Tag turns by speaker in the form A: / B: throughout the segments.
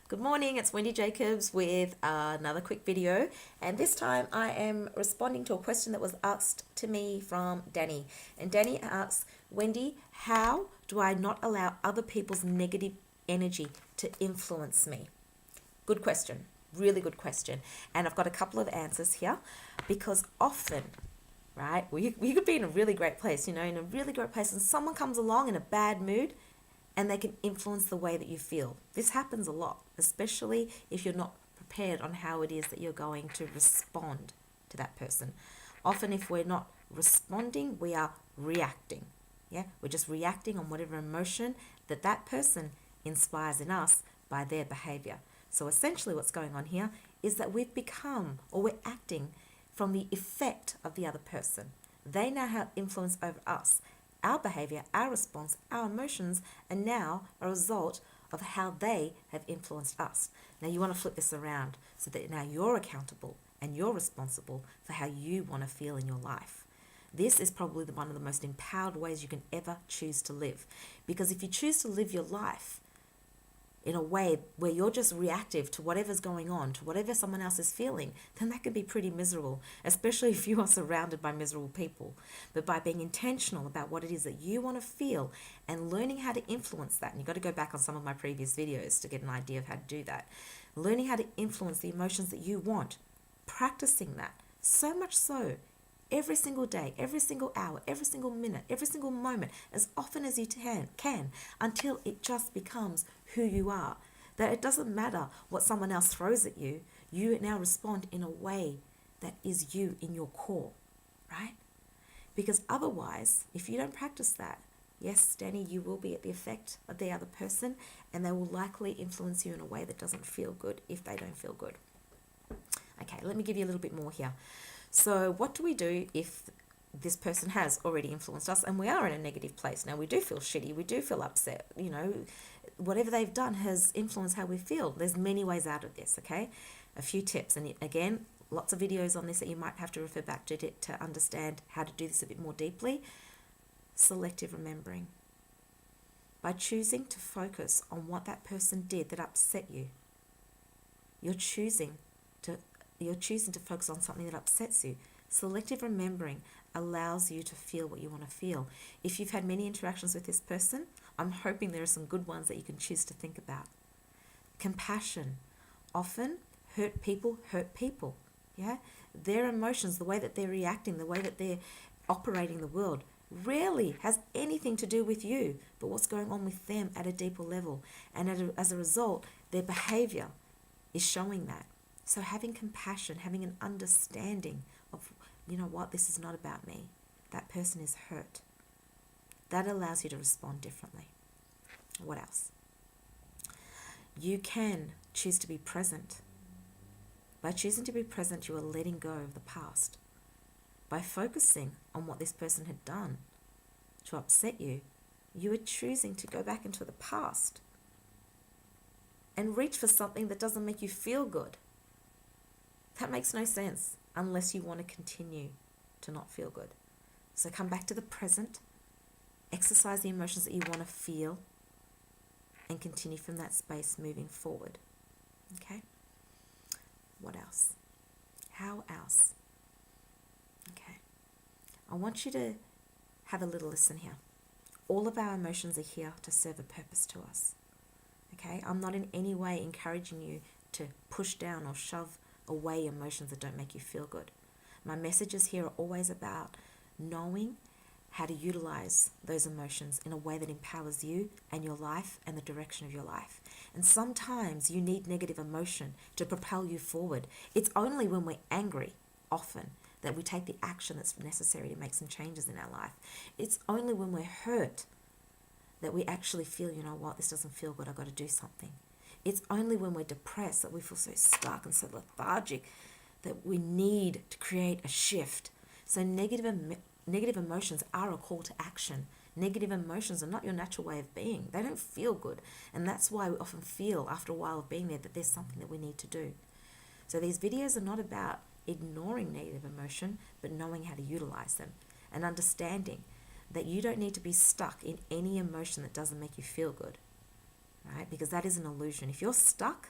A: Good morning, it's Wendy Jacobs with another quick video, and this time I am responding to a question that was asked to me from Danny. And Danny asks, Wendy, how do I not allow other people's negative energy to influence me? Good question, really good question. And I've got a couple of answers here because often, right, we could be in a really great place, in a really great place, and someone comes along in a bad mood and they can influence the way that you feel. This happens a lot, especially if you're not prepared on how it is that you're going to respond to that person. Often if we're not responding, we are reacting. Yeah, we're just reacting on whatever emotion that person inspires in us by their behavior. So essentially what's going on here is that we've become, or we're acting from the effect of the other person. They now have influence over us. Our behavior, our response, our emotions are now a result of how they have influenced us. Now you want to flip this around so that now you're accountable and you're responsible for how you want to feel in your life. This is probably one of the most empowered ways you can ever choose to live. Because if you choose to live your life in a way where you're just reactive to whatever's going on, to whatever someone else is feeling, then that can be pretty miserable, especially if you are surrounded by miserable people. But by being intentional about what it is that you want to feel and learning how to influence that, and you've got to go back on some of my previous videos to get an idea of how to do that, learning how to influence the emotions that you want, practicing that, so much so every single day, every single hour, every single minute, every single moment, as often as you can, until it just becomes who you are. That it doesn't matter what someone else throws at you, you now respond in a way that is you in your core, right? Because otherwise, if you don't practice that, yes, Danny, you will be at the effect of the other person, and they will likely influence you in a way that doesn't feel good if they don't feel good. Okay, let me give you a little bit more here. So what do we do if this person has already influenced us and we are in a negative place? Now, we do feel shitty, we do feel upset, whatever they've done has influenced how we feel. There's many ways out of this, okay? A few tips, and again, lots of videos on this that you might have to refer back to understand how to do this a bit more deeply. Selective remembering. By choosing to focus on what that person did that upset you, you're choosing to focus on something that upsets you. Selective remembering allows you to feel what you want to feel. If you've had many interactions with this person, I'm hoping there are some good ones that you can choose to think about. Compassion. Often hurt people. Yeah? Their emotions, the way that they're reacting, the way that they're operating the world, rarely has anything to do with you, but what's going on with them at a deeper level. And as a result, their behavior is showing that. So having compassion, having an understanding of, this is not about me. That person is hurt. That allows you to respond differently. What else? You can choose to be present. By choosing to be present, you are letting go of the past. By focusing on what this person had done to upset you, you are choosing to go back into the past and reach for something that doesn't make you feel good. That makes no sense unless you want to continue to not feel good. So come back to the present, exercise the emotions that you want to feel, and continue from that space moving forward. Okay? What else? How else? Okay. I want you to have a little listen here. All of our emotions are here to serve a purpose to us. Okay? I'm not in any way encouraging you to push down or shove away emotions that don't make you feel good. My messages here are always about knowing how to utilize those emotions in a way that empowers you and your life and the direction of your life. And sometimes you need negative emotion to propel you forward. It's only when we're angry, often, that we take the action that's necessary to make some changes in our life. It's only when we're hurt that we actually feel, this doesn't feel good, I've got to do something. It's only when we're depressed that we feel so stuck and so lethargic that we need to create a shift. So negative emotions are a call to action. Negative emotions are not your natural way of being. They don't feel good. And that's why we often feel after a while of being there that there's something that we need to do. So these videos are not about ignoring negative emotion, but knowing how to utilize them and understanding that you don't need to be stuck in any emotion that doesn't make you feel good. Right? Because that is an illusion. If you're stuck,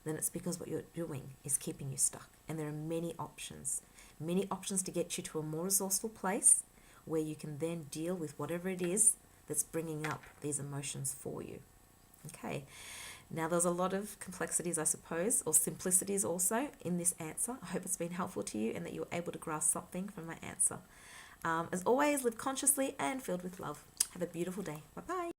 A: then it's because what you're doing is keeping you stuck. And there are many options to get you to a more resourceful place where you can then deal with whatever it is that's bringing up these emotions for you. Okay. Now, there's a lot of complexities, I suppose, or simplicities also in this answer. I hope it's been helpful to you and that you're able to grasp something from my answer. As always, live consciously and filled with love. Have a beautiful day. Bye-bye.